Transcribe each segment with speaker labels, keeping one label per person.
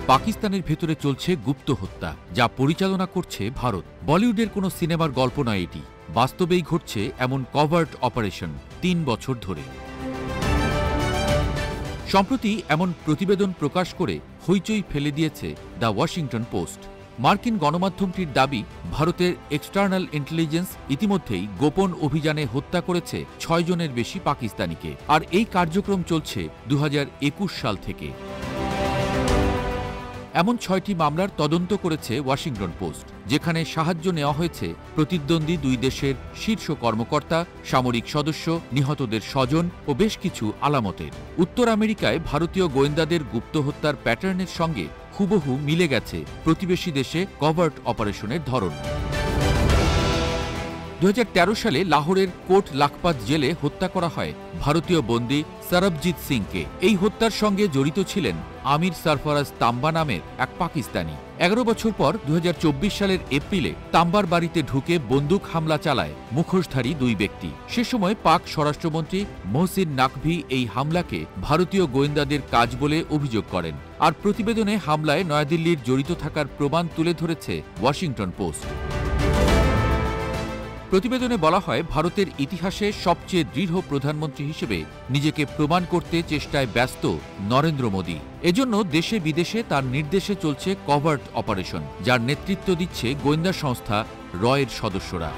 Speaker 1: পাকিস্তানের ভেতরে চলছে গুপ্ত হত্যা, যা পরিচালনা করছে ভারত। বলিউডের কোনো সিনেমার গল্প নয় এটি, বাস্তবেই ঘটছে এমন কভার্ট অপারেশন ৩ বছর ধরে। সম্প্রতি এমন প্রতিবেদন প্রকাশ করে হইচই ফেলে দিয়েছে দ্য ওয়াশিংটন পোস্ট। মার্কিন গণমাধ্যমটির দাবি, ভারতের এক্সটার্নাল ইন্টেলিজেন্স ইতিমধ্যেই গোপন অভিযানে হত্যা করেছে ৬ জনের বেশি পাকিস্তানিকে, আর এই কার্যক্রম চলছে ২০২১ সাল থেকে। এমন ৬টি মামলার তদন্ত করেছে ওয়াশিংটন পোস্ট, যেখানে সাহায্য নেওয়া হয়েছে প্রতিদ্বন্দ্বী দুই দেশের শীর্ষ কর্মকর্তা, সামরিক সদস্য, নিহতদের স্বজন ও বেশ কিছু আলামতের। উত্তর আমেরিকায় ভারতীয় গোয়েন্দাদের গুপ্ত হত্যার প্যাটার্নের সঙ্গে হুবহু মিলে গেছে প্রতিবেশী দেশে কভার্ট অপারেশনের ধরন। ২০১৩ সালে লাহোরের কোট লাখপাত জেলে হত্যা করা হয় ভারতীয় বন্দী সরবজিৎ সিংকে। এই হত্যার সঙ্গে জড়িত ছিলেন আমির সরফরাজ তাম্বা নামের এক পাকিস্তানি। ১১ বছর পর ২০২৪ সালের এপ্রিলে তাম্বার বাড়িতে ঢুকে বন্দুক হামলা চালায় মুখোশধারী দুই ব্যক্তি। সে সময় পাক স্বরাষ্ট্রমন্ত্রী মোহসিন নাকভি এই হামলাকে ভারতীয় গোয়েন্দাদের কাজ বলে অভিযোগ করেন। আর প্রতিবেদনে হামলায় নয়াদিল্লির জড়িত থাকার প্রমাণ তুলে ধরেছে ওয়াশিংটন পোস্ট। প্রতিবেদনে বলা হয়, ভারতের ইতিহাসে সবচেয়ে দৃঢ় প্রধানমন্ত্রী হিসেবে নিজেকে প্রমাণ করতে চেষ্টায় ব্যস্ত নরেন্দ্র মোদী। এজন্য দেশে বিদেশে তার নির্দেশে চলছে কভার্ট অপারেশন, যার নেতৃত্ব দিচ্ছে গোয়েন্দা সংস্থা রয়ের সদস্যরা।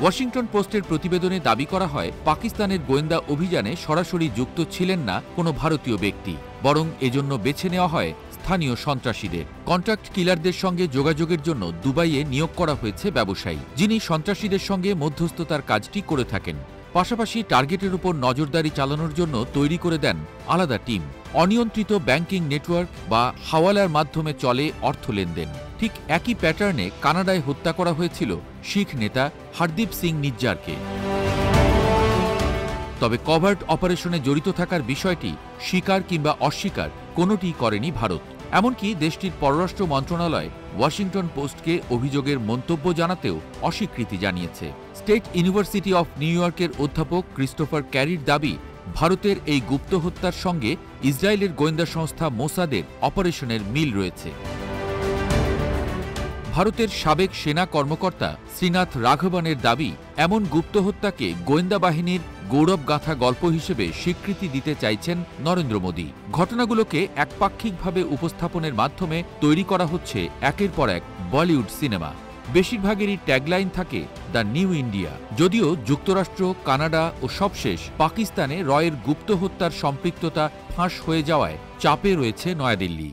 Speaker 1: ওয়াশিংটন পোস্টের প্রতিবেদনে দাবি করা হয়, পাকিস্তানের গোয়েন্দা অভিযানে সরাসরি যুক্ত ছিলেন না কোনো ভারতীয় ব্যক্তি, বরং এজন্য বেছে নেওয়া হয় স্থানীয় সন্ত্রাসীদের। কন্ট্রাক্ট কিলারদের সঙ্গে যোগাযোগের জন্য দুবাইয়ে নিয়োগ করা হয়েছে ব্যবসায়ী, যিনি সন্ত্রাসীদের সঙ্গে মধ্যস্থতার কাজটি করে থাকেন। পাশাপাশি টার্গেটের উপর নজরদারি চালানোর জন্য তৈরি করে দেন আলাদা টিম। অনিয়ন্ত্রিত ব্যাংকিং নেটওয়ার্ক বা হাওয়ালার মাধ্যমে চলে অর্থ লেনদেন। ঠিক একই প্যাটার্নে কানাডায় হত্যা করা হয়েছিল শিখ নেতা হরদীপ সিং নিজ্জারকে। তবে কভার্ট অপারেশনে জড়িত থাকার বিষয়টি স্বীকার কিংবা অস্বীকার কোনোটিই করেনি ভারত। এমনকি দেশটির পররাষ্ট্র মন্ত্রণালয় ওয়াশিংটন পোস্টকে অভিযোগের মন্তব্য জানাতেও অস্বীকৃতি জানিয়েছে। স্টেট ইউনিভার্সিটি অফ নিউ ইয়র্কের অধ্যাপক ক্রিস্টোফার ক্যারির দাবি, ভারতের এই গুপ্ত হত্যার সঙ্গে ইসরায়েলের গোয়েন্দা সংস্থা মোসাদের অপারেশনের মিল রয়েছে। ভারতের সাবেক সেনা কর্মকর্তা শ্রীনাথ রাঘবনের দাবি, এমন গুপ্ত হত্যাকে গোয়েন্দা বাহিনীর গৌরবগাথা গল্প হিসেবে স্বীকৃতি দিতে চাইছেন নরেন্দ্র মোদী। ঘটনাগুলোকে একপাক্ষিকভাবে উপস্থাপনের মাধ্যমে তৈরি করা হচ্ছে একের পর এক বলিউড সিনেমা। বেশিরভাগেরই ট্যাগলাইন থাকে দ্য নিউ ইন্ডিয়া। যদিও যুক্তরাষ্ট্র, কানাডা ও সবশেষ পাকিস্তানে রয়ের গুপ্ত হত্যার সম্পৃক্ততা ফাঁস হয়ে যাওয়ায় চাপে রয়েছে নয়াদিল্লি।